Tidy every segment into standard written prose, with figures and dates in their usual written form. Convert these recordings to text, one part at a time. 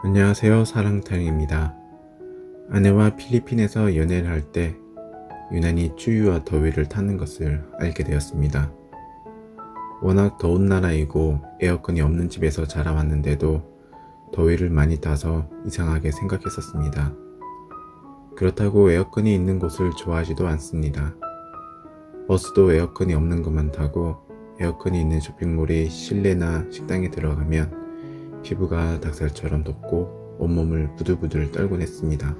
안녕하세요. 사랑타령입니다. 아내와 필리핀에서 연애를 할 때 유난히 추위와 더위를 타는 것을 알게 되었습니다. 워낙 더운 나라이고 에어컨이 없는 집에서 자라왔는데도 더위를 많이 타서 이상하게 생각했었습니다. 그렇다고 에어컨이 있는 곳을 좋아하지도 않습니다. 버스도 에어컨이 없는 것만 타고 에어컨이 있는 쇼핑몰의 실내나 식당에 들어가면 피부가 닭살처럼 돋고 온몸을 부들부들 떨곤 했습니다.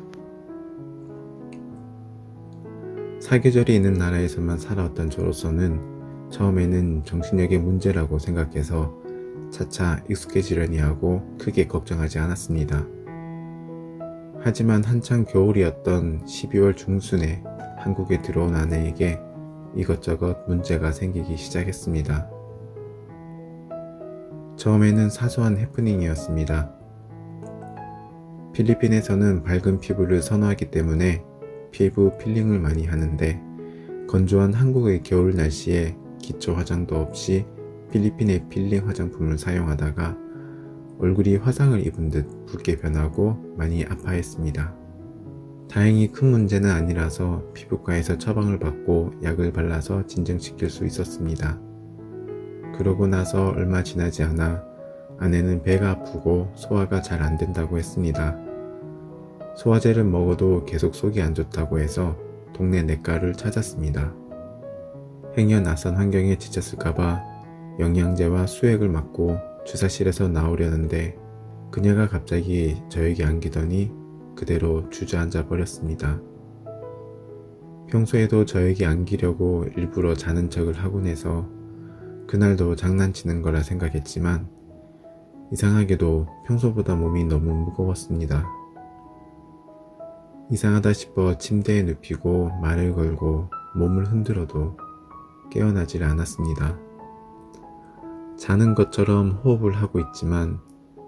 사계절이 있는 나라에서만 살아왔던 저로서는 처음에는 정신력의 문제라고 생각해서 차차 익숙해지려니 하고 크게 걱정하지 않았습니다. 하지만 한창 겨울이었던 12월 중순에 한국에 들어온 아내에게 이것저것 문제가 생기기 시작했습니다. 처음에는 사소한 해프닝이었습니다. 필리핀에서는 밝은 피부를 선호하기 때문에 피부 필링을 많이 하는데 건조한 한국의 겨울 날씨에 기초 화장도 없이 필리핀의 필링 화장품을 사용하다가 얼굴이 화상을 입은 듯 붉게 변하고 많이 아파했습니다. 다행히 큰 문제는 아니라서 피부과에서 처방을 받고 약을 발라서 진정시킬 수 있었습니다. 그러고 나서 얼마 지나지 않아 아내는 배가 아프고 소화가 잘 안 된다고 했습니다. 소화제를 먹어도 계속 속이 안 좋다고 해서 동네 내과를 찾았습니다. 행여 낯선 환경에 지쳤을까봐 영양제와 수액을 맞고 주사실에서 나오려는데 그녀가 갑자기 저에게 안기더니 그대로 주저앉아 버렸습니다. 평소에도 저에게 안기려고 일부러 자는 척을 하곤 해서 그날도 장난치는 거라 생각했지만 이상하게도 평소보다 몸이 너무 무거웠습니다. 이상하다 싶어 침대에 눕히고 말을 걸고 몸을 흔들어도 깨어나질 않았습니다. 자는 것처럼 호흡을 하고 있지만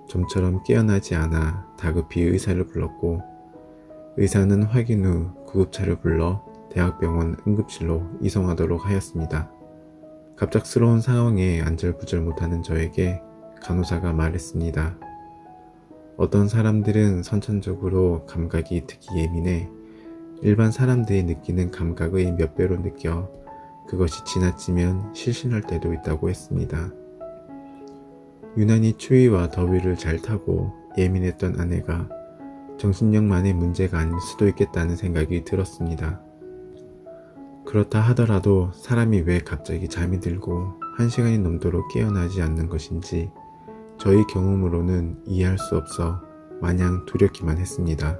좀처럼 깨어나지 않아 다급히 의사를 불렀고 의사는 확인 후 구급차를 불러 대학병원 응급실로 이송하도록 하였습니다. 갑작스러운 상황에 안절부절 못하는 저에게 간호사가 말했습니다. 어떤 사람들은 선천적으로 감각이 특히 예민해 일반 사람들이 느끼는 감각의 몇 배로 느껴 그것이 지나치면 실신할 때도 있다고 했습니다. 유난히 추위와 더위를 잘 타고 예민했던 아내가 정신력만의 문제가 아닐 수도 있겠다는 생각이 들었습니다. 그렇다 하더라도 사람이 왜 갑자기 잠이 들고 1시간이 넘도록 깨어나지 않는 것인지 저희 경험으로는 이해할 수 없어 마냥 두렵기만 했습니다.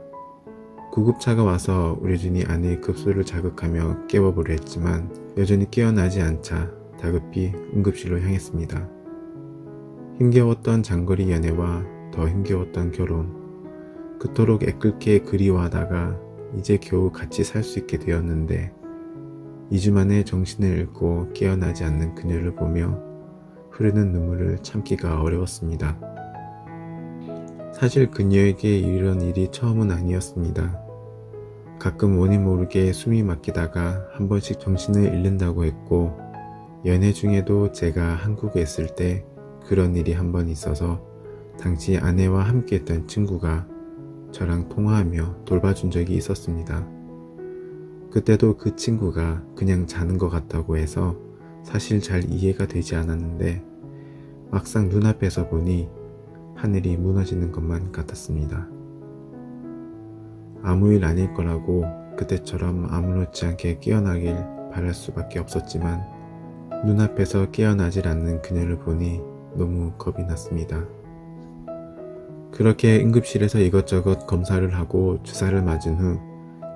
구급차가 와서 의료진이 아내의 급소를 자극하며 깨워보려 했지만 여전히 깨어나지 않자 다급히 응급실로 향했습니다. 힘겨웠던 장거리 연애와 더 힘겨웠던 결혼, 그토록 애끓게 그리워하다가 이제 겨우 같이 살 수 있게 되었는데 2주 만에 정신을 잃고 깨어나지 않는 그녀를 보며 흐르는 눈물을 참기가 어려웠습니다. 사실 그녀에게 이런 일이 처음은 아니었습니다. 가끔 원인 모르게 숨이 막히다가 한 번씩 정신을 잃는다고 했고 연애 중에도 제가 한국에 있을 때 그런 일이 한 번 있어서 당시 아내와 함께 했던 친구가 저랑 통화하며 돌봐준 적이 있었습니다. 그때도 그 친구가 그냥 자는 것 같다고 해서 사실 잘 이해가 되지 않았는데 막상 눈앞에서 보니 하늘이 무너지는 것만 같았습니다. 아무 일 아닐 거라고 그때처럼 아무렇지 않게 깨어나길 바랄 수밖에 없었지만 눈앞에서 깨어나질 않는 그녀를 보니 너무 겁이 났습니다. 그렇게 응급실에서 이것저것 검사를 하고 주사를 맞은 후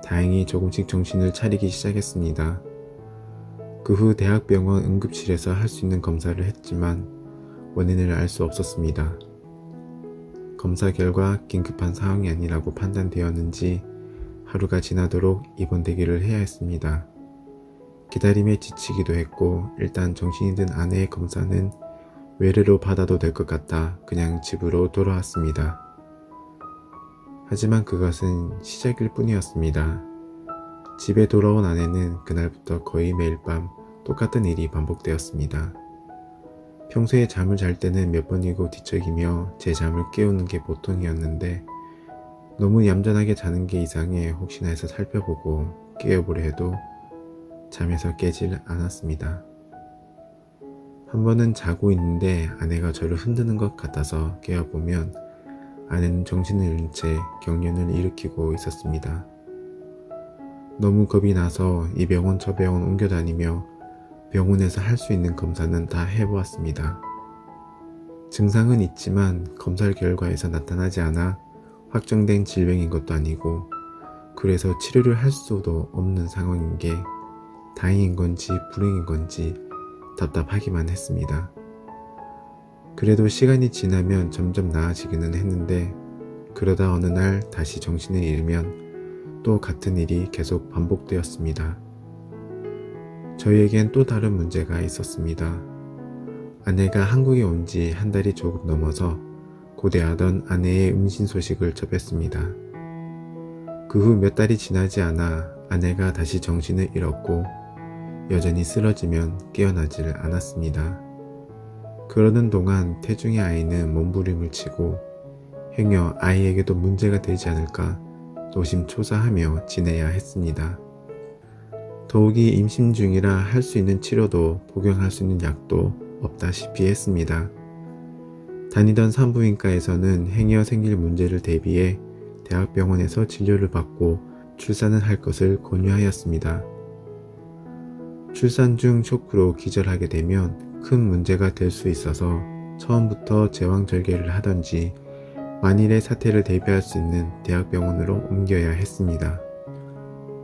다행히 조금씩 정신을 차리기 시작했습니다. 그 후 대학병원 응급실에서 할 수 있는 검사를 했지만 원인을 알 수 없었습니다. 검사 결과 긴급한 상황이 아니라고 판단되었는지 하루가 지나도록 입원대기를 해야 했습니다. 기다림에 지치기도 했고 일단 정신이 든 아내의 검사는 외래로 받아도 될 것 같다 그냥 집으로 돌아왔습니다. 하지만 그것은 시작일 뿐이었습니다. 집에 돌아온 아내는 그날부터 거의 매일 밤 똑같은 일이 반복되었습니다. 평소에 잠을 잘 때는 몇 번이고 뒤척이며 제 잠을 깨우는 게 보통이었는데 너무 얌전하게 자는 게 이상해 혹시나 해서 살펴보고 깨워보려 해도 잠에서 깨질 않았습니다. 한 번은 자고 있는데 아내가 저를 흔드는 것 같아서 깨어보면 아내는 정신을 잃은 채 경련을 일으키고 있었습니다. 너무 겁이 나서 이 병원 저 병원 옮겨다니며 병원에서 할 수 있는 검사는 다 해보았습니다. 증상은 있지만 검사 결과에서 나타나지 않아 확정된 질병인 것도 아니고 그래서 치료를 할 수도 없는 상황인 게 다행인 건지 불행인 건지 답답하기만 했습니다. 그래도 시간이 지나면 점점 나아지기는 했는데 그러다 어느 날 다시 정신을 잃으면 또 같은 일이 계속 반복되었습니다. 저희에겐 또 다른 문제가 있었습니다. 아내가 한국에 온 지 한 달이 조금 넘어서 고대하던 아내의 임신 소식을 접했습니다. 그 후 몇 달이 지나지 않아 아내가 다시 정신을 잃었고 여전히 쓰러지면 깨어나질 않았습니다. 그러는 동안 태중의 아이는 몸부림을 치고 행여 아이에게도 문제가 되지 않을까 노심초사하며 지내야 했습니다. 더욱이 임신 중이라 할 수 있는 치료도 복용할 수 있는 약도 없다시피 했습니다. 다니던 산부인과에서는 행여 생길 문제를 대비해 대학병원에서 진료를 받고 출산을 할 것을 권유하였습니다. 출산 중 쇼크로 기절하게 되면 큰 문제가 될 수 있어서 처음부터 제왕절개를 하던지 만일의 사태를 대비할 수 있는 대학병원으로 옮겨야 했습니다.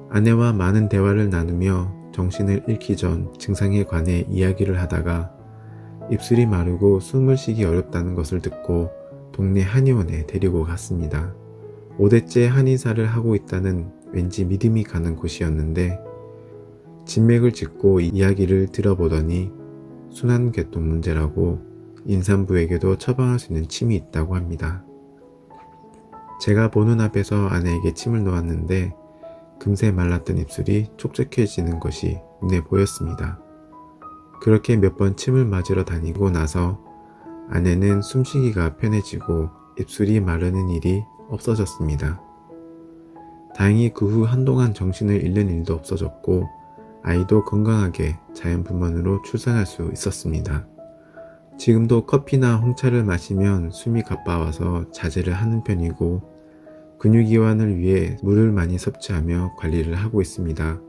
아내와 많은 대화를 나누며 정신을 잃기 전 증상에 관해 이야기를 하다가 입술이 마르고 숨을 쉬기 어렵다는 것을 듣고 동네 한의원에 데리고 갔습니다. 5대째 한의사를 하고 있다는 왠지 믿음이 가는 곳이었는데 진맥을 짚고 이야기를 들어보더니 순환계통 문제라고 임산부에게도 처방할 수 있는 침이 있다고 합니다. 제가 보는 앞에서 아내에게 침을 놓았는데 금세 말랐던 입술이 촉촉해지는 것이 눈에 보였습니다. 그렇게 몇 번 침을 맞으러 다니고 나서 아내는 숨쉬기가 편해지고 입술이 마르는 일이 없어졌습니다. 다행히 그 후 한동안 정신을 잃는 일도 없어졌고 아이도 건강하게 자연분만으로 출산할 수 있었습니다. 지금도 커피나 홍차를 마시면 숨이 가빠와서 자제를 하는 편이고 근육이완을 위해 물을 많이 섭취하며 관리를 하고 있습니다.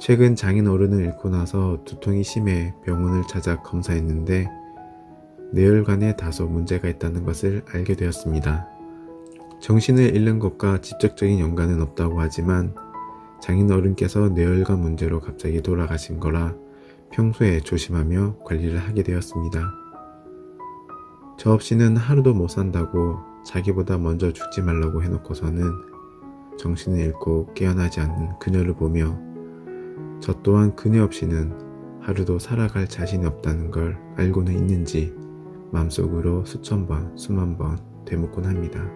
최근 장인 어른을 잃고 나서 두통이 심해 병원을 찾아 검사했는데 뇌혈관에 다소 문제가 있다는 것을 알게 되었습니다. 정신을 잃는 것과 직접적인 연관은 없다고 하지만 장인 어른께서 뇌혈관 문제로 갑자기 돌아가신 거라 평소에 조심하며 관리를 하게 되었습니다. 저 없이는 하루도 못 산다고 자기보다 먼저 죽지 말라고 해놓고서는 정신을 잃고 깨어나지 않는 그녀를 보며 저 또한 그녀 없이는 하루도 살아갈 자신이 없다는 걸 알고는 있는지 마음속으로 수천 번, 수만 번 되묻곤 합니다.